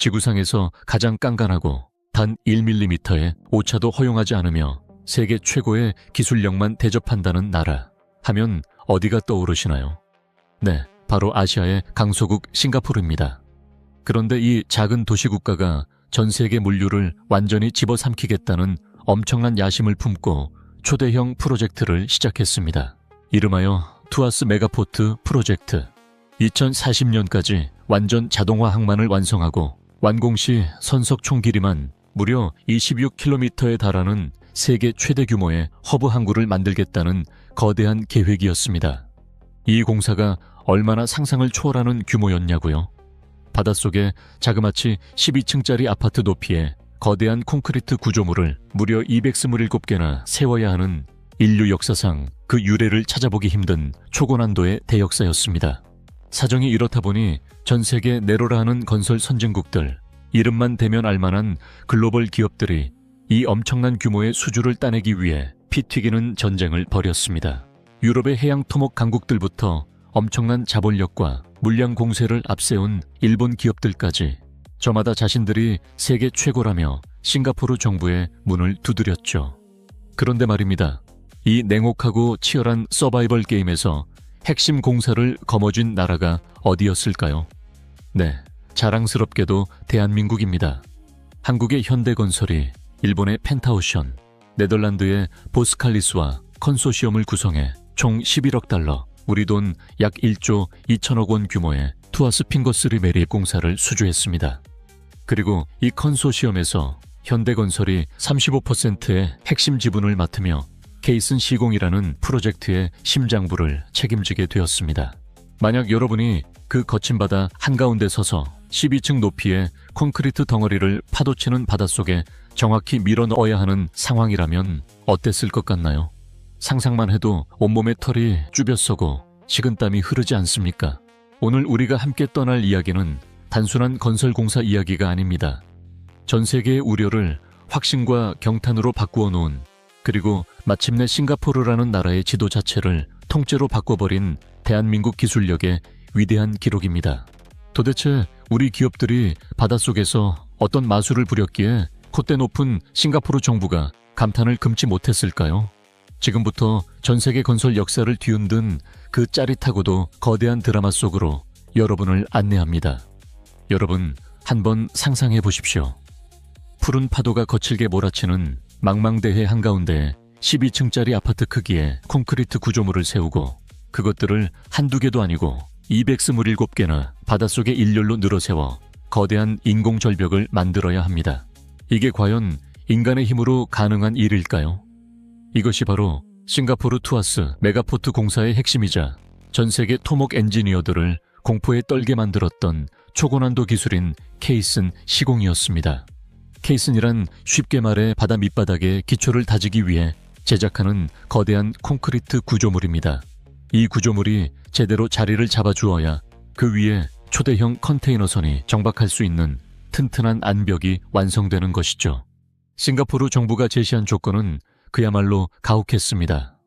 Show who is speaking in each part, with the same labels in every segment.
Speaker 1: 지구상에서 가장 깐깐하고 단 1mm의 오차도 허용하지 않으며 세계 최고의 기술력만 대접한다는 나라 하면 어디가 떠오르시나요? 네, 바로 아시아의 강소국 싱가포르입니다. 그런데 이 작은 도시국가가 전 세계 물류를 완전히 집어삼키겠다는 엄청난 야심을 품고 초대형 프로젝트를 시작했습니다. 이름하여 투아스 메가포트 프로젝트. 2040년까지 완전 자동화 항만을 완성하고 완공 시 선석 총 길이만 무려 26km에 달하는 세계 최대 규모의 허브 항구를 만들겠다는 거대한 계획이었습니다. 이 공사가 얼마나 상상을 초월하는 규모였냐고요? 바닷속에 자그마치 12층짜리 아파트 높이의 거대한 콘크리트 구조물을 무려 227개나 세워야 하는 인류 역사상 그 유래를 찾아보기 힘든 초고난도의 대역사였습니다. 사정이 이렇다 보니 전 세계 네로라 하는 건설 선진국들, 이름만 대면 알만한 글로벌 기업들이 이 엄청난 규모의 수주를 따내기 위해 피 튀기는 전쟁을 벌였습니다. 유럽의 해양 토목 강국들부터 엄청난 자본력과 물량 공세를 앞세운 일본 기업들까지 저마다 자신들이 세계 최고라며 싱가포르 정부의 문을 두드렸죠. 그런데 말입니다. 이 냉혹하고 치열한 서바이벌 게임에서 핵심 공사를 거머쥔 나라가 어디였을까요? 네, 자랑스럽게도 대한민국입니다. 한국의 현대건설이 일본의 펜타오션, 네덜란드의 보스칼리스와 컨소시엄을 구성해 총 11억 달러, 우리 돈 약 1조 2천억 원 규모의 투아스 핑거3 매립 공사를 수주했습니다. 그리고 이 컨소시엄에서 현대건설이 35%의 핵심 지분을 맡으며 케이슨 시공이라는 프로젝트의 심장부를 책임지게 되었습니다. 만약 여러분이 그 거친 바다 한가운데 서서 12층 높이의 콘크리트 덩어리를 파도치는 바닷속에 정확히 밀어 넣어야 하는 상황이라면 어땠을 것 같나요? 상상만 해도 온몸에 털이 쭈뼛서고 식은땀이 흐르지 않습니까? 오늘 우리가 함께 떠날 이야기는 단순한 건설공사 이야기가 아닙니다. 전 세계의 우려를 확신과 경탄으로 바꾸어 놓은, 그리고 마침내 싱가포르라는 나라의 지도 자체를 통째로 바꿔버린 대한민국 기술력의 위대한 기록입니다. 도대체 우리 기업들이 바닷속에서 어떤 마술을 부렸기에 콧대 높은 싱가포르 정부가 감탄을 금치 못했을까요? 지금부터 전 세계 건설 역사를 뒤흔든 그 짜릿하고도 거대한 드라마 속으로 여러분을 안내합니다. 여러분, 한번 상상해 보십시오. 푸른 파도가 거칠게 몰아치는 망망대해 한가운데 12층짜리 아파트 크기의 콘크리트 구조물을 세우고 그것들을 한두 개도 아니고 227개나 바닷속에 일렬로 늘어세워 거대한 인공절벽을 만들어야 합니다. 이게 과연 인간의 힘으로 가능한 일일까요? 이것이 바로 싱가포르 투아스 메가포트 공사의 핵심이자 전 세계 토목 엔지니어들을 공포에 떨게 만들었던 초고난도 기술인 케이슨 시공이었습니다. 케이슨이란 쉽게 말해 바다 밑바닥에 기초를 다지기 위해 제작하는 거대한 콘크리트 구조물입니다. 이 구조물이 제대로 자리를 잡아주어야 그 위에 초대형 컨테이너선이 정박할 수 있는 튼튼한 안벽이 완성되는 것이죠. 싱가포르 정부가 제시한 조건은 그야말로 가혹했습니다.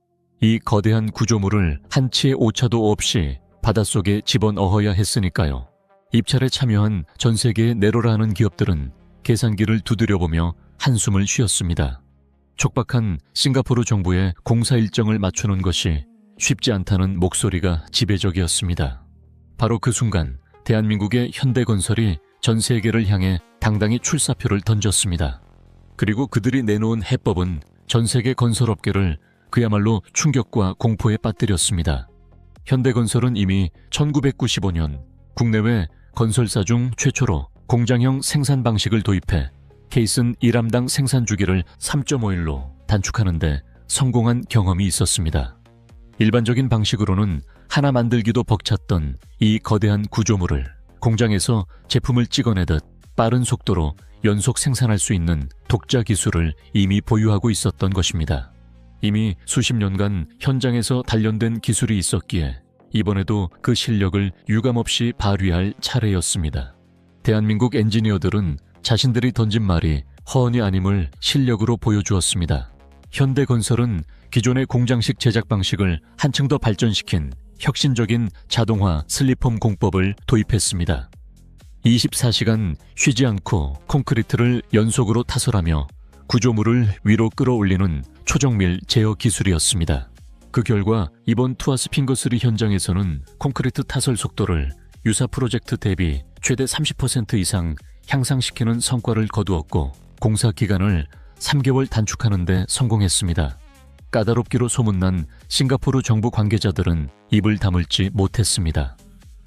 Speaker 1: 이 거대한 구조물을 한치의 오차도 없이 바닷속에 집어넣어야 했으니까요. 입찰에 참여한 전 세계의 네로라 하는 기업들은 계산기를 두드려보며 한숨을 쉬었습니다. 촉박한 싱가포르 정부의 공사 일정을 맞추는 것이 쉽지 않다는 목소리가 지배적이었습니다. 바로 그 순간 대한민국의 현대건설이 전 세계를 향해 당당히 출사표를 던졌습니다. 그리고 그들이 내놓은 해법은 전 세계 건설업계를 그야말로 충격과 공포에 빠뜨렸습니다. 현대건설은 이미 1995년 국내외 건설사 중 최초로 공장형 생산 방식을 도입해 케이슨 1암당 생산 주기를 3.5일로 단축하는 데 성공한 경험이 있었습니다. 일반적인 방식으로는 하나 만들기도 벅찼던 이 거대한 구조물을 공장에서 제품을 찍어내듯 빠른 속도로 연속 생산할 수 있는 독자 기술을 이미 보유하고 있었던 것입니다. 이미 수십 년간 현장에서 단련된 기술이 있었기에 이번에도 그 실력을 유감없이 발휘할 차례였습니다. 대한민국 엔지니어들은 자신들이 던진 말이 허언이 아님을 실력으로 보여주었습니다. 현대건설은 기존의 공장식 제작 방식을 한층 더 발전시킨 혁신적인 자동화 슬리폼 공법을 도입했습니다. 24시간 쉬지 않고 콘크리트를 연속으로 타설하며 구조물을 위로 끌어올리는 초정밀 제어 기술이었습니다. 그 결과 이번 투아스 핑거3 현장에서는 콘크리트 타설 속도를 유사 프로젝트 대비 최대 30% 이상 향상시키는 성과를 거두었고 공사 기간을 3개월 단축하는 데 성공했습니다. 까다롭기로 소문난 싱가포르 정부 관계자들은 입을 다물지 못했습니다.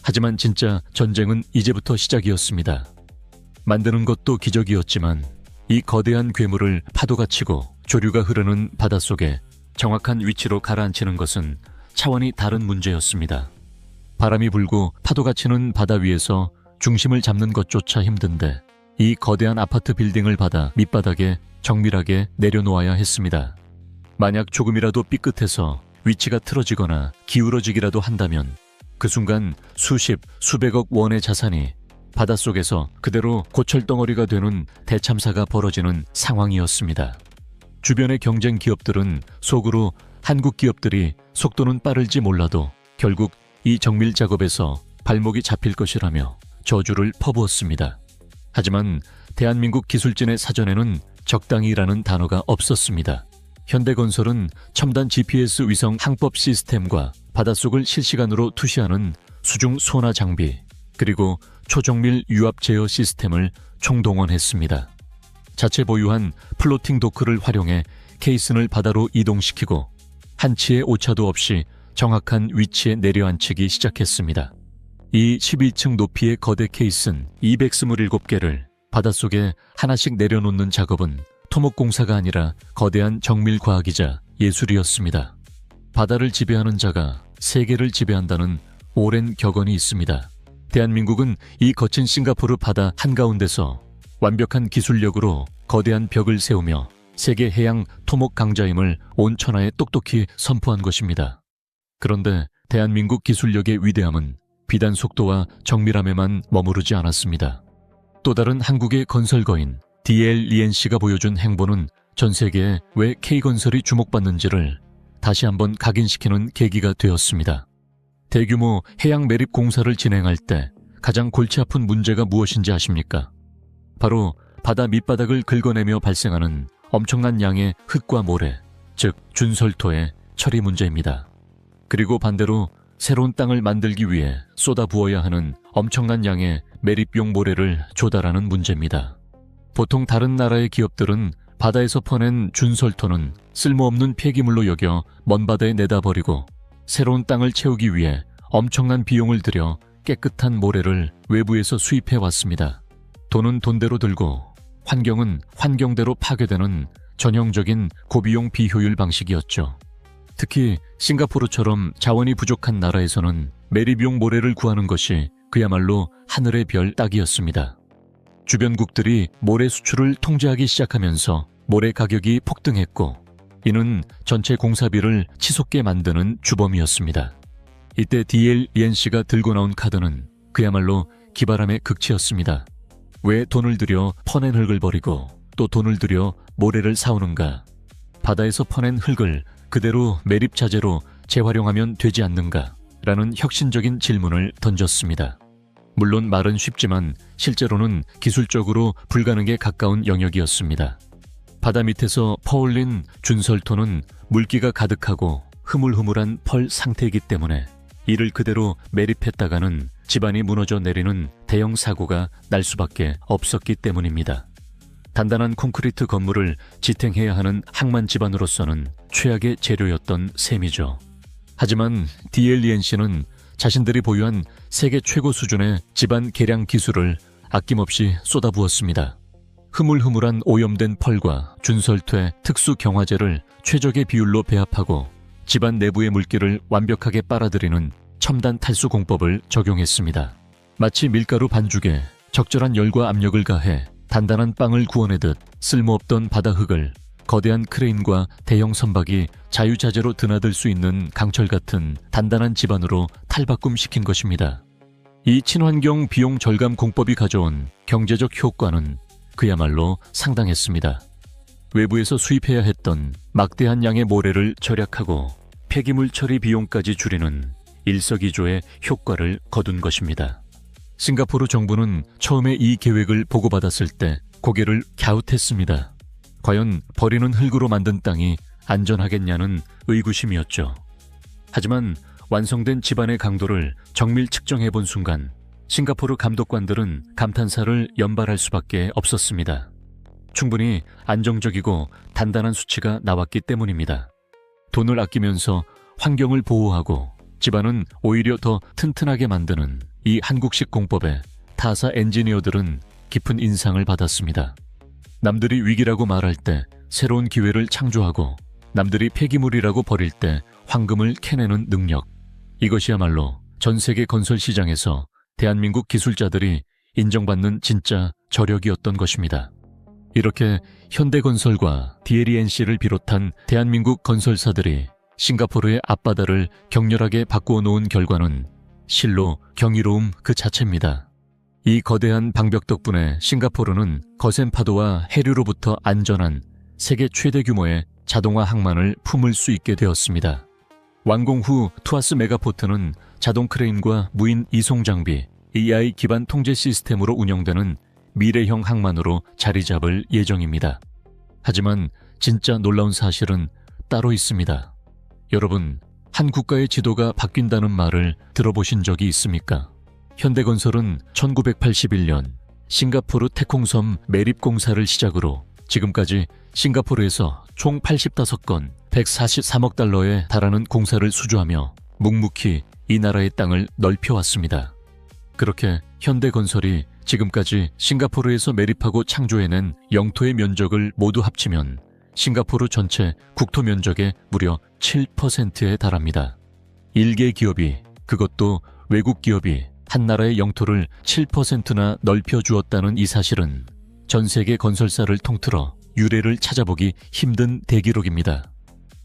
Speaker 1: 하지만 진짜 전쟁은 이제부터 시작이었습니다. 만드는 것도 기적이었지만 이 거대한 괴물을 파도가 치고 조류가 흐르는 바닷속에 정확한 위치로 가라앉히는 것은 차원이 다른 문제였습니다. 바람이 불고 파도가 치는 바다 위에서 중심을 잡는 것조차 힘든데 이 거대한 아파트 빌딩을 받아 밑바닥에 정밀하게 내려놓아야 했습니다. 만약 조금이라도 삐끗해서 위치가 틀어지거나 기울어지기라도 한다면 그 순간 수십, 수백억 원의 자산이 바닷속에서 그대로 고철덩어리가 되는 대참사가 벌어지는 상황이었습니다. 주변의 경쟁 기업들은 속으로 한국 기업들이 속도는 빠를지 몰라도 결국 이 정밀 작업에서 발목이 잡힐 것이라며 저주를 퍼부었습니다. 하지만 대한민국 기술진의 사전에는 적당히라는 단어가 없었습니다. 현대건설은 첨단 GPS 위성 항법 시스템과 바닷속을 실시간으로 투시하는 수중 소나 장비, 그리고 초정밀 유압 제어 시스템을 총동원했습니다. 자체 보유한 플로팅 도크를 활용해 케이슨을 바다로 이동시키고 한치의 오차도 없이 정확한 위치에 내려앉히기 시작했습니다. 이 12층 높이의 거대 케이슨 227개를 바닷속에 하나씩 내려놓는 작업은 토목공사가 아니라 거대한 정밀과학이자 예술이었습니다. 바다를 지배하는 자가 세계를 지배한다는 오랜 격언이 있습니다. 대한민국은 이 거친 싱가포르 바다 한가운데서 완벽한 기술력으로 거대한 벽을 세우며 세계 해양 토목 강자임을 온 천하에 똑똑히 선포한 것입니다. 그런데 대한민국 기술력의 위대함은 비단 속도와 정밀함에만 머무르지 않았습니다. 또 다른 한국의 건설거인 DLENC가 보여준 행보는 전 세계에 왜 K건설이 주목받는지를 다시 한번 각인시키는 계기가 되었습니다. 대규모 해양 매립 공사를 진행할 때 가장 골치 아픈 문제가 무엇인지 아십니까? 바로 바다 밑바닥을 긁어내며 발생하는 엄청난 양의 흙과 모래, 즉 준설토의 처리 문제입니다. 그리고 반대로 새로운 땅을 만들기 위해 쏟아부어야 하는 엄청난 양의 매립용 모래를 조달하는 문제입니다. 보통 다른 나라의 기업들은 바다에서 퍼낸 준설토는 쓸모없는 폐기물로 여겨 먼 바다에 내다버리고 새로운 땅을 채우기 위해 엄청난 비용을 들여 깨끗한 모래를 외부에서 수입해 왔습니다. 돈은 돈대로 들고 환경은 환경대로 파괴되는 전형적인 고비용 비효율 방식이었죠. 특히 싱가포르처럼 자원이 부족한 나라에서는 매립용 모래를 구하는 것이 그야말로 하늘의 별 따기였습니다. 주변국들이 모래 수출을 통제하기 시작하면서 모래 가격이 폭등했고 이는 전체 공사비를 치솟게 만드는 주범이었습니다. 이때 DLENC가 들고 나온 카드는 그야말로 기바람의 극치였습니다. 왜 돈을 들여 퍼낸 흙을 버리고 또 돈을 들여 모래를 사오는가? 바다에서 퍼낸 흙을 그대로 매립 자재로 재활용하면 되지 않는가? 라는 혁신적인 질문을 던졌습니다. 물론 말은 쉽지만 실제로는 기술적으로 불가능에 가까운 영역이었습니다. 바다 밑에서 퍼올린 준설토는 물기가 가득하고 흐물흐물한 펄 상태이기 때문에 이를 그대로 매립했다가는 집안이 무너져 내리는 대형 사고가 날 수밖에 없었기 때문입니다. 단단한 콘크리트 건물을 지탱해야 하는 항만 집안으로서는 최악의 재료였던 셈이죠. 하지만 DLENC는 자신들이 보유한 세계 최고 수준의 집안 개량 기술을 아낌없이 쏟아부었습니다. 흐물흐물한 오염된 펄과 준설토의 특수 경화제를 최적의 비율로 배합하고 집안 내부의 물기를 완벽하게 빨아들이는 첨단 탈수 공법을 적용했습니다. 마치 밀가루 반죽에 적절한 열과 압력을 가해 단단한 빵을 구워내듯 쓸모없던 바다 흙을 거대한 크레인과 대형 선박이 자유자재로 드나들 수 있는 강철 같은 단단한 집안으로 탈바꿈시킨 것입니다. 이 친환경 비용 절감 공법이 가져온 경제적 효과는 그야말로 상당했습니다. 외부에서 수입해야 했던 막대한 양의 모래를 절약하고 폐기물 처리 비용까지 줄이는 일석이조의 효과를 거둔 것입니다. 싱가포르 정부는 처음에 이 계획을 보고받았을 때 고개를 갸웃했습니다. 과연 버리는 흙으로 만든 땅이 안전하겠냐는 의구심이었죠. 하지만 완성된 집안의 강도를 정밀 측정해 본 순간 싱가포르 감독관들은 감탄사를 연발할 수밖에 없었습니다. 충분히 안정적이고 단단한 수치가 나왔기 때문입니다. 돈을 아끼면서 환경을 보호하고 집안은 오히려 더 튼튼하게 만드는 이 한국식 공법에 타사 엔지니어들은 깊은 인상을 받았습니다. 남들이 위기라고 말할 때 새로운 기회를 창조하고 남들이 폐기물이라고 버릴 때 황금을 캐내는 능력. 이것이야말로 전 세계 건설 시장에서 대한민국 기술자들이 인정받는 진짜 저력이었던 것입니다. 이렇게 현대건설과 DLENC를 비롯한 대한민국 건설사들이 싱가포르의 앞바다를 격렬하게 바꾸어 놓은 결과는 실로 경이로움 그 자체입니다. 이 거대한 방벽 덕분에 싱가포르는 거센 파도와 해류로부터 안전한 세계 최대 규모의 자동화 항만을 품을 수 있게 되었습니다. 완공 후 투아스 메가포트는 자동 크레인과 무인 이송 장비, AI 기반 통제 시스템으로 운영되는 미래형 항만으로 자리 잡을 예정입니다. 하지만 진짜 놀라운 사실은 따로 있습니다. 여러분, 한 국가의 지도가 바뀐다는 말을 들어보신 적이 있습니까? 현대건설은 1981년 싱가포르 태콩섬 매립공사를 시작으로 지금까지 싱가포르에서 총 85건 143억 달러에 달하는 공사를 수주하며 묵묵히 이 나라의 땅을 넓혀왔습니다. 그렇게 현대건설이 지금까지 싱가포르에서 매립하고 창조해낸 영토의 면적을 모두 합치면 싱가포르 전체 국토 면적의 무려 7%에 달합니다. 일개 기업이, 그것도 외국 기업이 한 나라의 영토를 7%나 넓혀주었다는 이 사실은 전 세계 건설사를 통틀어 유례를 찾아보기 힘든 대기록입니다.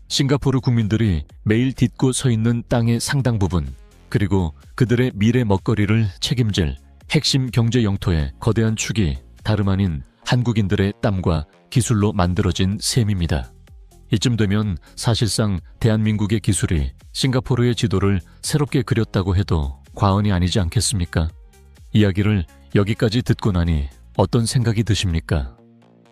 Speaker 1: 싱가포르 국민들이 매일 딛고 서 있는 땅의 상당 부분, 그리고 그들의 미래 먹거리를 책임질 핵심 경제 영토의 거대한 축이 다름 아닌 한국인들의 땀과 기술로 만들어진 셈입니다. 이쯤 되면 사실상 대한민국의 기술이 싱가포르의 지도를 새롭게 그렸다고 해도 과언이 아니지 않겠습니까? 이야기를 여기까지 듣고 나니 어떤 생각이 드십니까?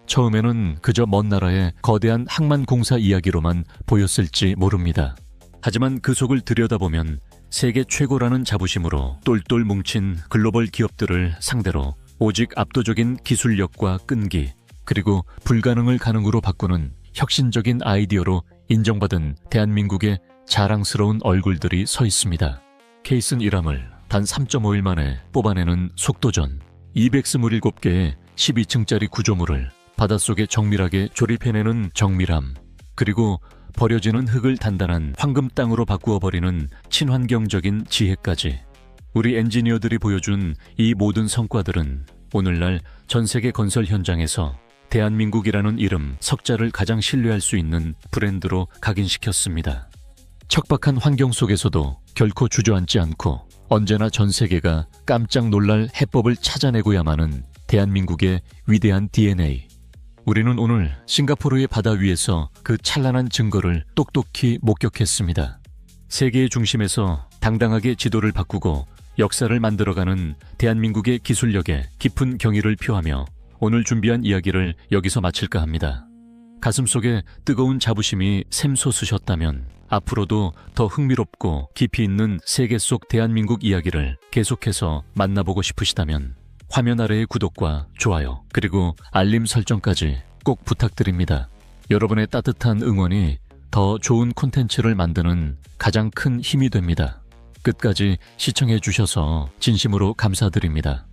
Speaker 1: 처음에는 그저 먼 나라의 거대한 항만 공사 이야기로만 보였을지 모릅니다. 하지만 그 속을 들여다보면 세계 최고라는 자부심으로 똘똘 뭉친 글로벌 기업들을 상대로 오직 압도적인 기술력과 끈기, 그리고 불가능을 가능으로 바꾸는 혁신적인 아이디어로 인정받은 대한민국의 자랑스러운 얼굴들이 서 있습니다. 케이슨 1함을 단 3.5일 만에 뽑아내는 속도전, 227개의 12층짜리 구조물을 바닷속에 정밀하게 조립해내는 정밀함, 그리고 버려지는 흙을 단단한 황금 땅으로 바꾸어버리는 친환경적인 지혜까지 우리 엔지니어들이 보여준 이 모든 성과들은 오늘날 전 세계 건설 현장에서 대한민국이라는 이름 석자를 가장 신뢰할 수 있는 브랜드로 각인시켰습니다. 척박한 환경 속에서도 결코 주저앉지 않고 언제나 전 세계가 깜짝 놀랄 해법을 찾아내고야마는 대한민국의 위대한 DNA. 우리는 오늘 싱가포르의 바다 위에서 그 찬란한 증거를 똑똑히 목격했습니다. 세계의 중심에서 당당하게 지도를 바꾸고 역사를 만들어가는 대한민국의 기술력에 깊은 경의를 표하며 오늘 준비한 이야기를 여기서 마칠까 합니다. 가슴속에 뜨거운 자부심이 샘솟으셨다면 앞으로도 더 흥미롭고 깊이 있는 세계 속 대한민국 이야기를 계속해서 만나보고 싶으시다면 화면 아래의 구독과 좋아요 그리고 알림 설정까지 꼭 부탁드립니다. 여러분의 따뜻한 응원이 더 좋은 콘텐츠를 만드는 가장 큰 힘이 됩니다. 끝까지 시청해 주셔서 진심으로 감사드립니다.